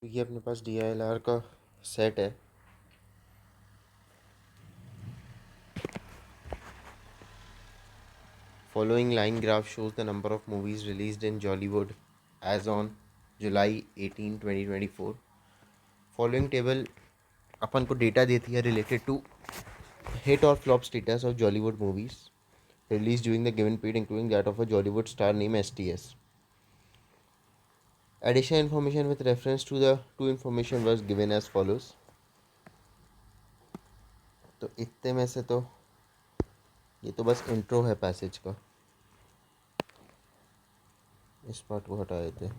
ये अपने पास DILR का सेट है। Following line graph shows the number of movies released in Jollywood as on July 18, 2024. Following table अपन को data देती है रिलेटेड टू हिट और flop status of Jollywood movies released during the given period, including that of a Jollywood star named STS. Additional information with reference to the two information was given as follows. तो इतने में से तो ये तो बस intro है passage का, इस पार्ट को हटा देते हैं।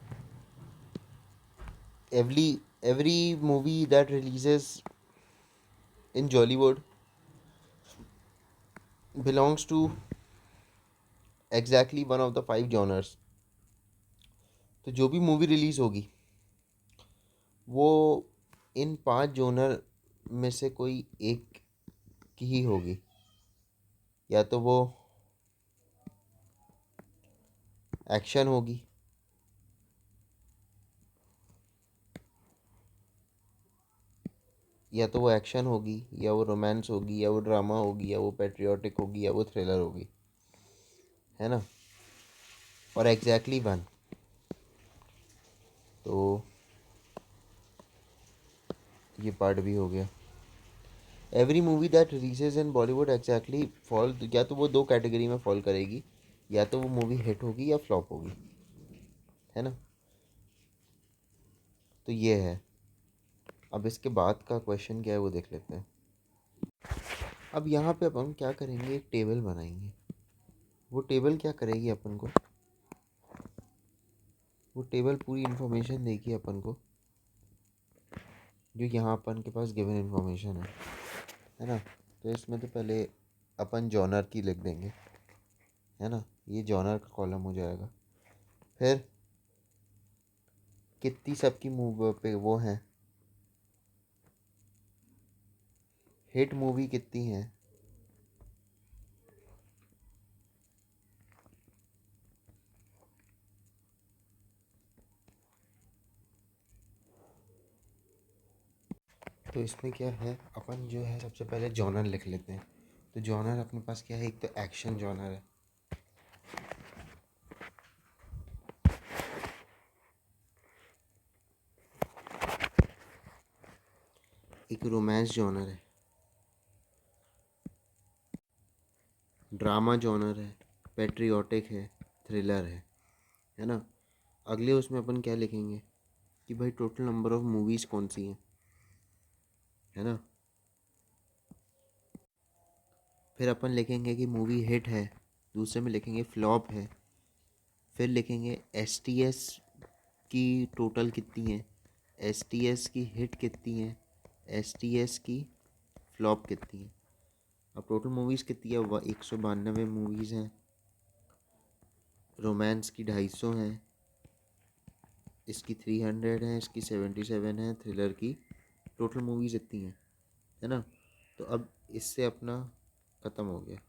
Every movie that releases in Jollywood belongs to exactly one of the five genres. तो जो भी मूवी रिलीज़ होगी वो इन पांच जॉनर में से कोई एक की ही होगी। या तो वो एक्शन होगी, या वो रोमांस होगी, या वो ड्रामा होगी, या वो पैट्रियोटिक होगी, या वो थ्रिलर होगी, है ना। और एग्जैक्टली वन। तो ये पार्ट भी हो गया। Every movie that releases in Bollywood exactly fall, या तो वो दो कैटेगरी में फॉल करेगी, या तो वो मूवी हिट होगी या फ्लॉप होगी, है ना। तो ये है। अब इसके बाद का क्वेश्चन क्या है वो देख लेते हैं। अब यहाँ पे अपन क्या करेंगे, एक टेबल बनाएंगे। वो टेबल क्या करेगी अपन को, वो टेबल पूरी इन्फॉर्मेशन देगी अपन को जो यहाँ अपन के पास गिवन इन्फॉर्मेशन है ना। तो इसमें तो पहले अपन जॉनर की लिख देंगे, है ना। ये जॉनर का कॉलम हो जाएगा। फिर कितनी सबकी मूव पे वो हैं, हिट मूवी कितनी है, तो इसमें क्या है, अपन जो है सबसे पहले जॉनर लिख लेते हैं। तो जॉनर अपने पास क्या है, एक तो एक्शन जॉनर है, एक रोमांस जॉनर है, ड्रामा जॉनर है, पेट्रियोटिक है, थ्रिलर है ना। अगले उसमें अपन क्या लिखेंगे कि भाई टोटल नंबर ऑफ मूवीज़ कौन सी हैं, है ना। फिर अपन लिखेंगे कि मूवी हिट है, दूसरे में लिखेंगे फ्लॉप है। फिर लिखेंगे STS की टोटल कितनी है, STS की हिट कितनी है, STS की फ्लॉप कितनी है। अब टोटल मूवीज़ कितनी है, 192 मूवीज़ हैं, रोमांस की 250 हैं, इसकी 300 हैं, इसकी 77 है, थ्रिलर की टोटल मूवीज़ इतनी हैं, है ना। तो अब इससे अपना ख़त्म हो गया।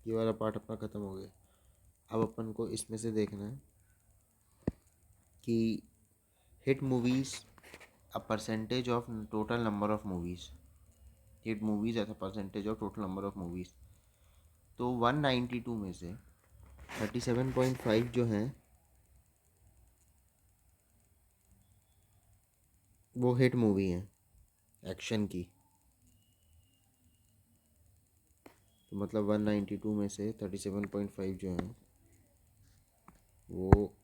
ये वाला पार्ट अपना ख़त्म हो गया। अब अपन को इसमें से देखना है कि hit movies a percentage of total number of movies, hit movies as a percentage of total number of movies. तो 192 में से 37.5 जो हैं वो हिट मूवी हैं एक्शन की। तो मतलब 192 में से 37.5 जो हैं वो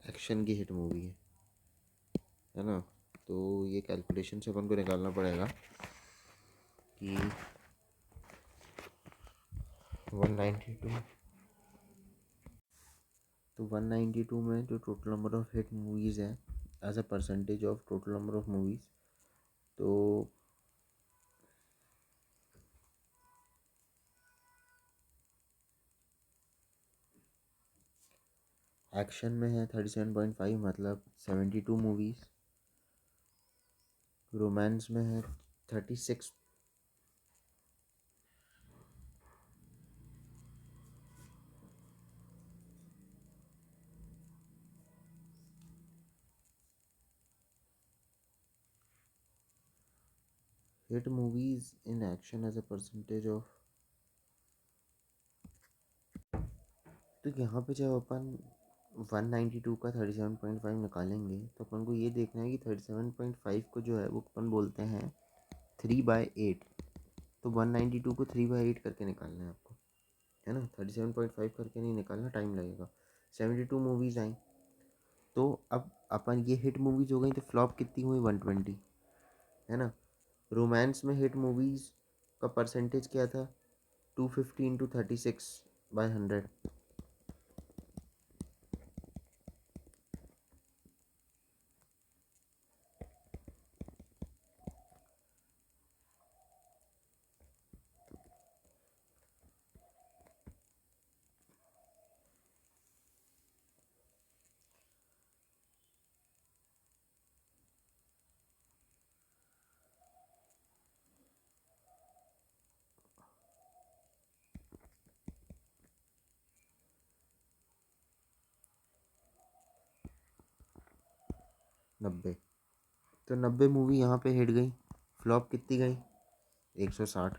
एक्शन की हिट मूवी है ना। तो ये कैलकुलेशन से अपन को निकालना पड़ेगा कि 192, तो 192 में जो total number of hit movies है as a percentage of total number of movies, तो एक्शन में है 37.5 मतलब 72 मूवीज़, रोमांस में है 36 hit movies in action as a percentage of, तो यहाँ पे जब अपन 192 का 37.5 निकालेंगे तो अपन को ये देखना है कि 37.5 को जो है वो अपन बोलते हैं 3/8। तो 192 को 3/8 करके निकालना है आपको, है ना। 37.5 करके नहीं निकालना, टाइम लगेगा। 72 मूवीज़ आई, तो अब अपन ये हिट मूवीज़ हो गई, तो फ्लॉप कितनी हुई 120, है ना। रोमांस में हिट मूवीज़ का परसेंटेज क्या था, 250 इंटू 36/100। 90, तो 90 मूवी यहाँ पे हिट गई, फ्लॉप कितनी गई 160।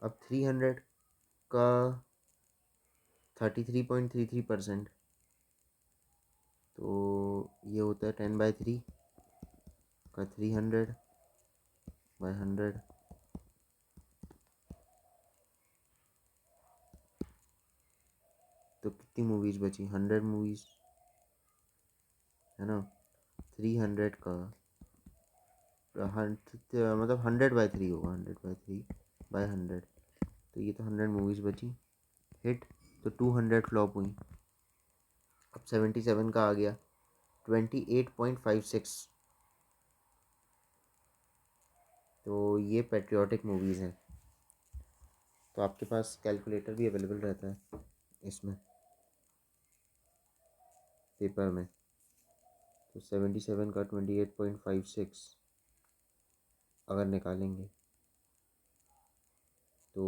अब 300 का 33.33%, तो ये होता है 10/3 का 300/100। तो कितनी मूवीज़ बची, 100 मूवीज़, है ना। 300 का मतलब 100/3 होगा, 100/3/100। तो ये तो 100 मूवीज़ बची हिट, तो 200 फ्लॉप हुई। अब 77 का आ गया 28.56। तो ये पेट्रियाटिक मूवीज़ हैं। तो आपके पास कैलकुलेटर भी अवेलेबल रहता है इसमें, पेपर में। तो 77 का 28.56 अगर निकालेंगे तो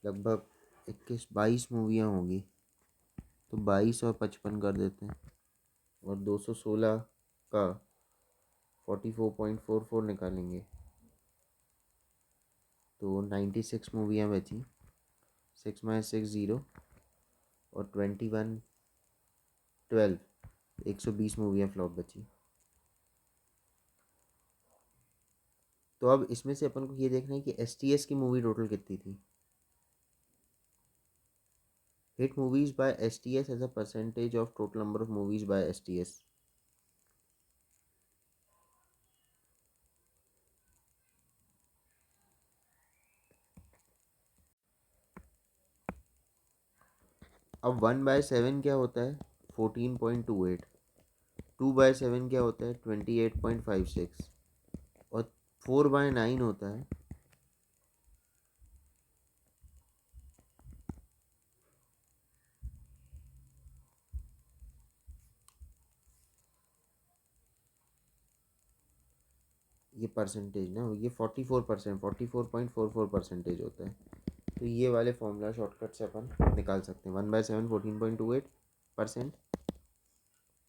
लगभग 21-22 मूवियाँ होंगी। तो 22 और 55 कर देते हैं, और 216 का 44.44 निकालेंगे तो 96 मूवियाँ बची। 6 - 6 0, और 21 12, 120 मूवियाँ फ्लॉप बची। तो अब इसमें से अपन को ये देखना है कि STS की मूवी टोटल कितनी थी। Hit movies by STS as a percentage of total number of movies by STS। अब 1/7 क्या होता है, 14.28। 2/7 क्या होता है, 28.56। और 4/9 होता है, ये परसेंटेज ना, ये 44%, 44.44% होता है। तो ये वाले फॉर्मूला शॉर्टकट से अपन निकाल सकते हैं। 1/7 14.28%,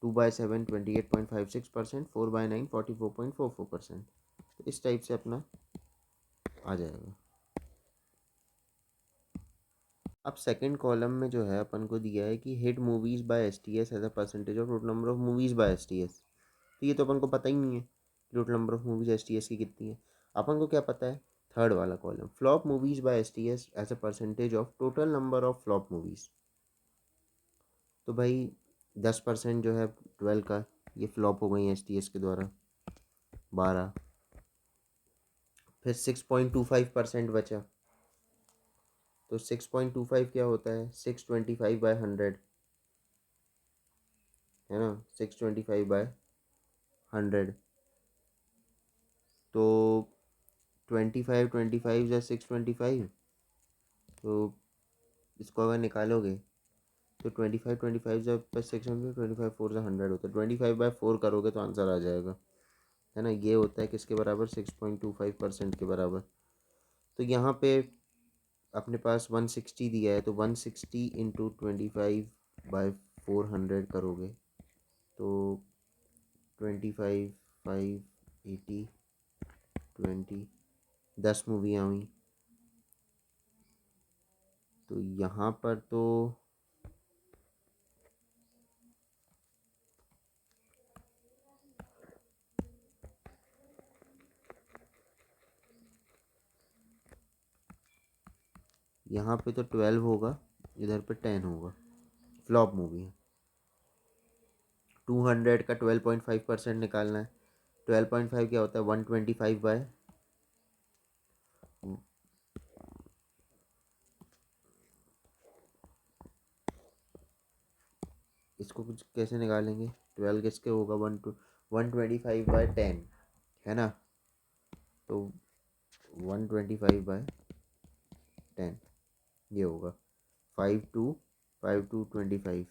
2/7 28.56%, 4/9 44.44%। तो इस टाइप से अपना आ जाएगा। अब सेकंड कॉलम में जो है अपन को दिया है कि hit movies by STS as a percentage of total number of movies by STS। तो ये तो अपन को पता ही नहीं है total number of movies STS की कितनी है। अपन को क्या पता है, थर्ड वाला column, flop movies by STS as a percentage of total number of flop movies. तो भाई 10% जो है 12 का, ये फ्लॉप हो गई STS के द्वारा, 12। फिर 6.25% बचा। तो 6.25 क्या होता है, 625/100, है ना। 625/100, तो 25 25 या 625। तो इसको अगर निकालोगे तो 25 25 जब पर 600, 25 4 100 होता है। 25/4 करोगे तो आंसर आ जाएगा, है ना। ये होता है किसके बराबर, 6.25% के बराबर। तो यहाँ पे अपने पास 160 दिया है, तो 160 इंटू 25/400 करोगे तो 25, 580, 20, 10 मूवियाँ हुई। तो यहाँ पर तो यहाँ पे तो 12 होगा, इधर पे 10 होगा। फ्लॉप मूवी है। 200 का 12.5% निकालना है। 12.5 क्या होता है? 125 बाय, इसको कुछ कैसे निकालेंगे? 12 किसके होगा? 125/10 है ना। तो 125/10 ये होगा 5 टू 25।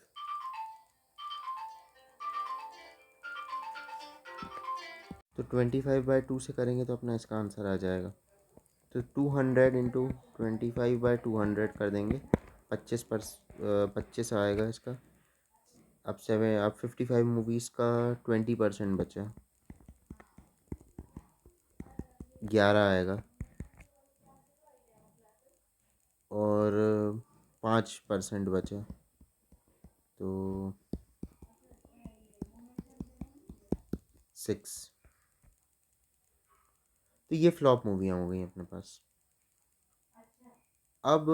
तो 25/2 से करेंगे तो अपना इसका आंसर आ जाएगा। तो 200 इंटू 25/200 कर देंगे। 25 आएगा इसका। अब 55 मूवीज़ का 20% बचा, 11 आएगा। और 5% बचा, तो 6। तो ये फ्लॉप मूवियाँ हो गई अपने पास। अब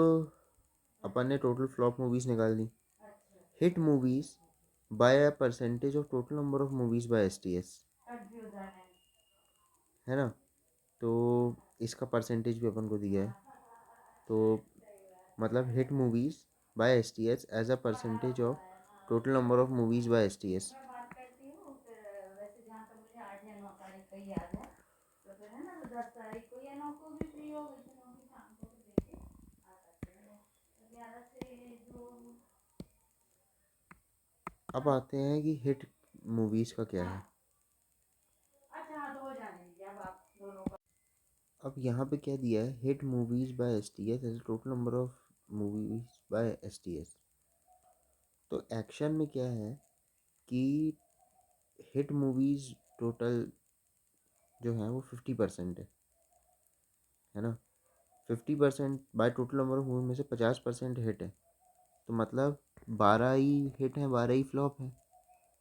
अपन ने टोटल फ्लॉप मूवीज़ निकाल दी। Hit movies by a percentage of total number of movies by STS, है ना। तो इसका परसेंटेज भी अपन को दिया है। तो मतलब hit movies by STS as a percentage of total number of movies by STS. अब आते हैं कि हिट मूवीज़ का क्या है। अब यहाँ पे क्या दिया है? Hit movies by STS as total number of movies by STS. तो एक्शन में क्या है कि हिट मूवीज़ टोटल जो है वो 50% है ना। 50% by total number of movie में से 50% हिट है। तो मतलब 12 ही हिट हैं, 12 ही फ्लॉप हैं,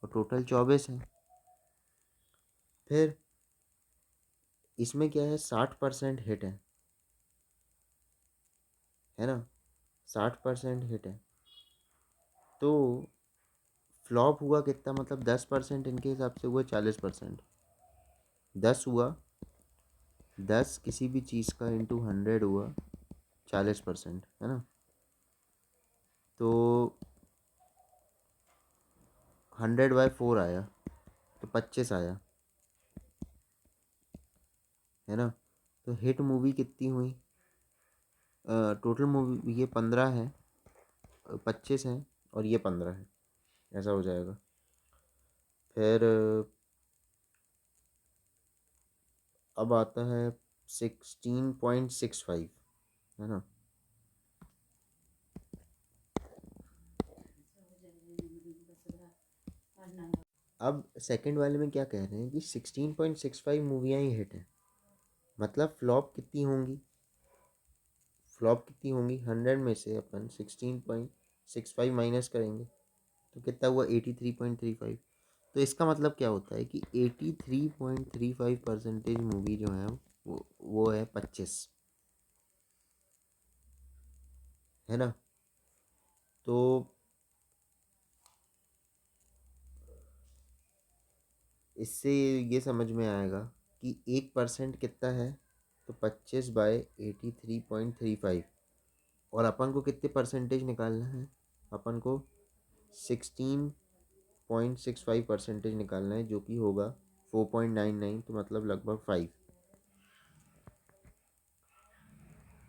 और टोटल 24 हैं। फिर इसमें क्या है? 60% हिट है ना। 60% हिट है। तो फ्लॉप हुआ कितना? मतलब 10%, इनके हिसाब से हुआ 40%। 10 हुआ, 10 किसी भी चीज़ का इंटू 100 हुआ 40%, है ना। तो 100/4 आया, तो 25 आया, है ना। तो हिट मूवी कितनी हुई? टोटल मूवी ये 15 है, 25 हैं, और ये 15 है, ऐसा हो जाएगा। फिर अब आता है 16.65, है ना। अब सेकंड वाले में क्या कह रहे हैं कि 16.65 मूवियाँ ही हिट हैं। मतलब फ्लॉप कितनी होंगी? 100 में से अपन 16.65 माइनस करेंगे तो कितना हुआ? 83.35। तो इसका मतलब क्या होता है कि 83.35% मूवी जो है वो है 25, है ना। तो इससे ये समझ में आएगा कि 1% कितना है। तो 25/83.35। और अपन को कितने परसेंटेज निकालना है? अपन को 16.65% निकालना है, जो कि होगा 4.99, तो मतलब लगभग 5।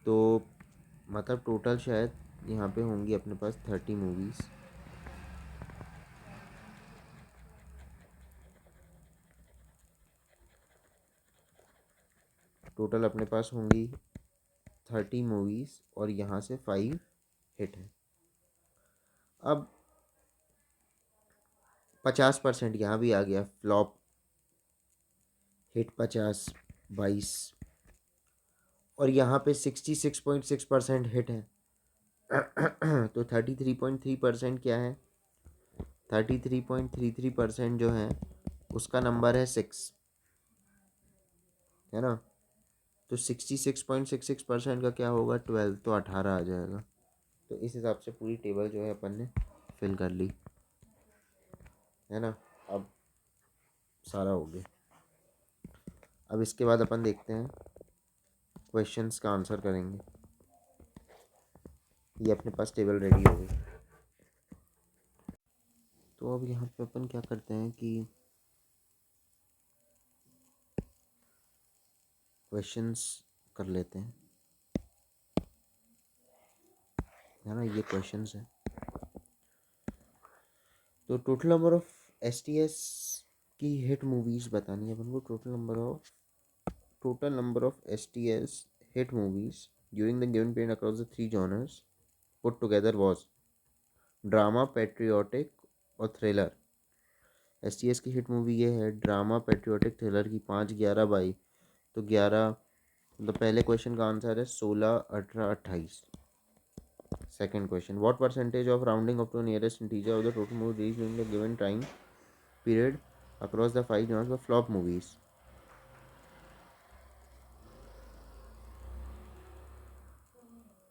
तो मतलब टोटल शायद यहाँ पे होंगी अपने पास 30 मूवीज़। टोटल अपने पास होंगी 30 मूवीज़ और यहाँ से 5 हिट है। अब 50% यहाँ भी आ गया, फ्लॉप हिट 50, 22, और यहाँ पे 66.6% हिट है। तो 33.3% क्या है, 33.33% जो है उसका नंबर है 6, है ना। तो 66.66% का क्या होगा, 12, तो 18 आ जाएगा। तो इस हिसाब से पूरी टेबल जो है अपन ने फिल कर ली, है ना। अब सारा हो गया। अब इसके बाद अपन देखते हैं क्वेश्चंस का आंसर करेंगे। ये अपने पास टेबल रेडी हो गई। तो अब यहाँ पे अपन क्या करते हैं कि क्वेश्चंस कर लेते हैं, है ना। ये क्वेश्चंस है। तो टोटल नंबर ऑफ एसटीएस की हिट मूवीज़ बतानी है अपन को। Total number of STS hit movies during the given period across the 3 genres put together was drama, patriotic और थ्रिलर। एसटीएस की हिट मूवी ये है, ड्रामा, पेट्रियोटिक, थ्रिलर की 5, 11 by, तो 11, मतलब पहले क्वेश्चन का आंसर है 16, 18, 28। Second question, what percentage of rounding up to nearest integer of the total movie reach during the given time period across the 5 genres for flop movies.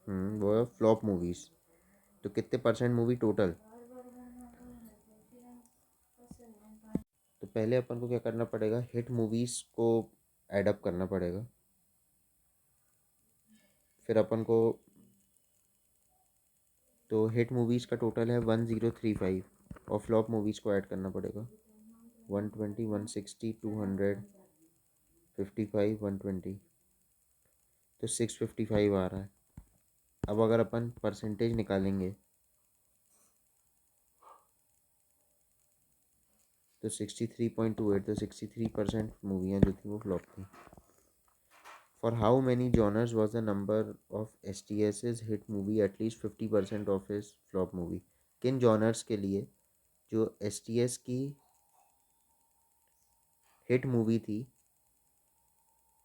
वो है flop movies. तो कितने percent movie total. तो पहले अपन को क्या करना पड़ेगा, हिट मूवीज को एडअप करना पड़ेगा। फिर अपन को, तो हिट मूवीज़ का टोटल है 1035 और फ्लॉप मूवीज़ को ऐड करना पड़ेगा 120, 160, 200, 55, 120, तो 655 आ रहा है। अब अगर अपन परसेंटेज निकालेंगे तो 63.28, तो 63% मूवियाँ जो थी वो फ्लॉप थी। For how many genres was the number of S T S hit movie at least 50% of his flop movie. किन जॉनर्स के लिए जो एस टी एस की हिट मूवी थी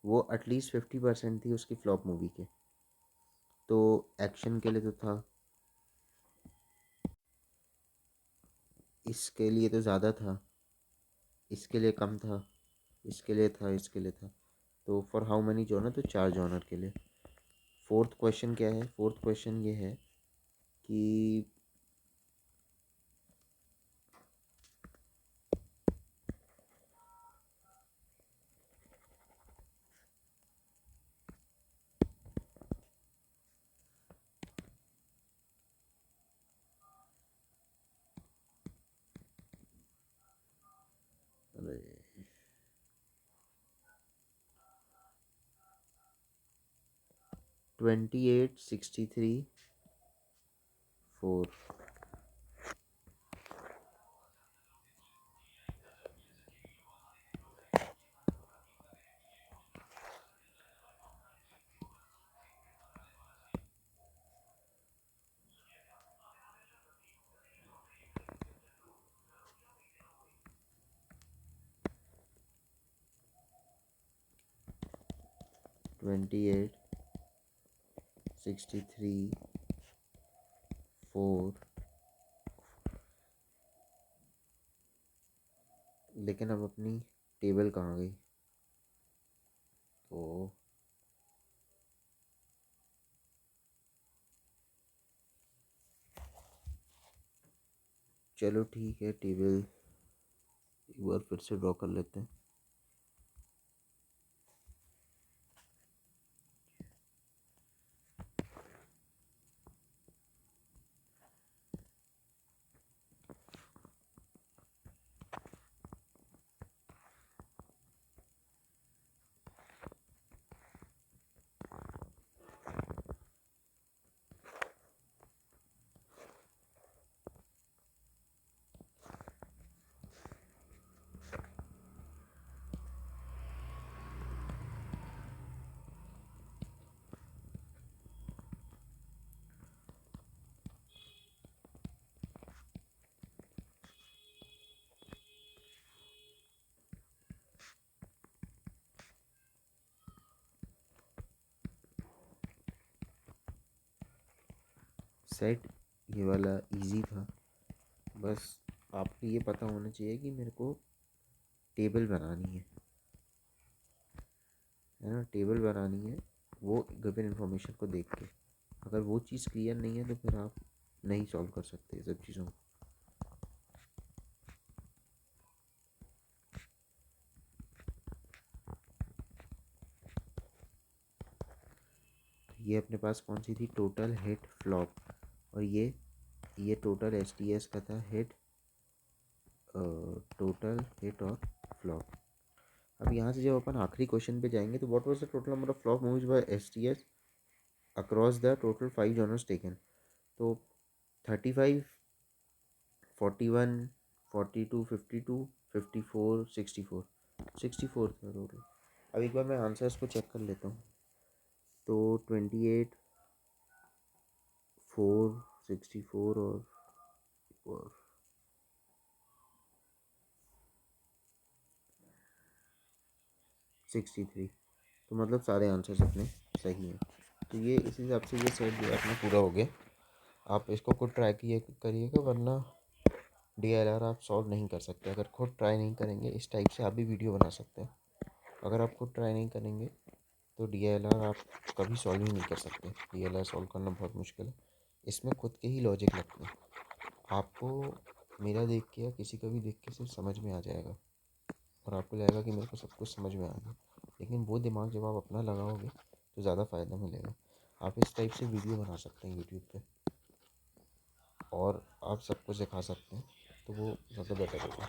वो एटलीस्ट 50% थी उसकी फ्लॉप मूवी के। तो एक्शन के लिए तो था, इसके लिए तो ज़्यादा था, इसके लिए कम था, इसके लिए था, इसके लिए था। तो फॉर हाउ मैनी जॉनर, तो 4 जॉनर के लिए। फोर्थ क्वेश्चन क्या है, फोर्थ क्वेश्चन ये है कि अरे 28, 63, 4। 28, 63, 4। लेकिन अब अपनी टेबल कहाँ गई। तो चलो ठीक है, टेबल एक बार फिर से ड्रॉ कर लेते हैं। सेट ये वाला इजी था। बस आपको ये पता होना चाहिए कि मेरे को टेबल बनानी है ना, टेबल बनानी है वो गिवन इन्फॉर्मेशन को देख के। अगर वो चीज़ क्लियर नहीं है तो फिर आप नहीं सॉल्व कर सकते सब चीज़ों को। ये अपने पास कौन सी थी, टोटल हिट फ्लॉप, और ये टोटल एस टी एस का था हिट, टोटल हिट और फ्लॉप। अब यहाँ से जब अपन आखिरी क्वेश्चन पे जाएंगे तो what was the total number of flop movies by S T S across the total 5 genres taken. तो 35, 41, 42, 52, 54, 64, 64 था टोटल। अब एक बार मैं आंसर्स को चेक कर लेता हूँ। तो 28, 4, 64 और 63, तो मतलब सारे आंसर्स अपने सही हैं। तो ये इस हिसाब से ये सेट जो है अपना पूरा हो गया। आप इसको खुद ट्राई करिएगा, वरना DLR आप सॉल्व नहीं कर सकते। अगर खुद ट्राई नहीं करेंगे इस टाइप से आप भी वीडियो बना सकते हैं। अगर आप खुद ट्राई नहीं करेंगे तो DLR आप कभी सॉल्व ही नहीं कर सकते। DLR सॉल्व करना बहुत मुश्किल है, इसमें खुद के ही लॉजिक लगते हैं। आपको मेरा देख के या किसी का भी देख के सिर्फ समझ में आ जाएगा और आपको लगेगा कि मेरे को सब कुछ समझ में आ गया, लेकिन वो दिमाग जब आप अपना लगाओगे तो ज़्यादा फ़ायदा मिलेगा। आप इस टाइप से वीडियो बना सकते हैं यूट्यूब पे और आप सबको सिखा सकते हैं, तो वो ज़्यादा बेटर होगा।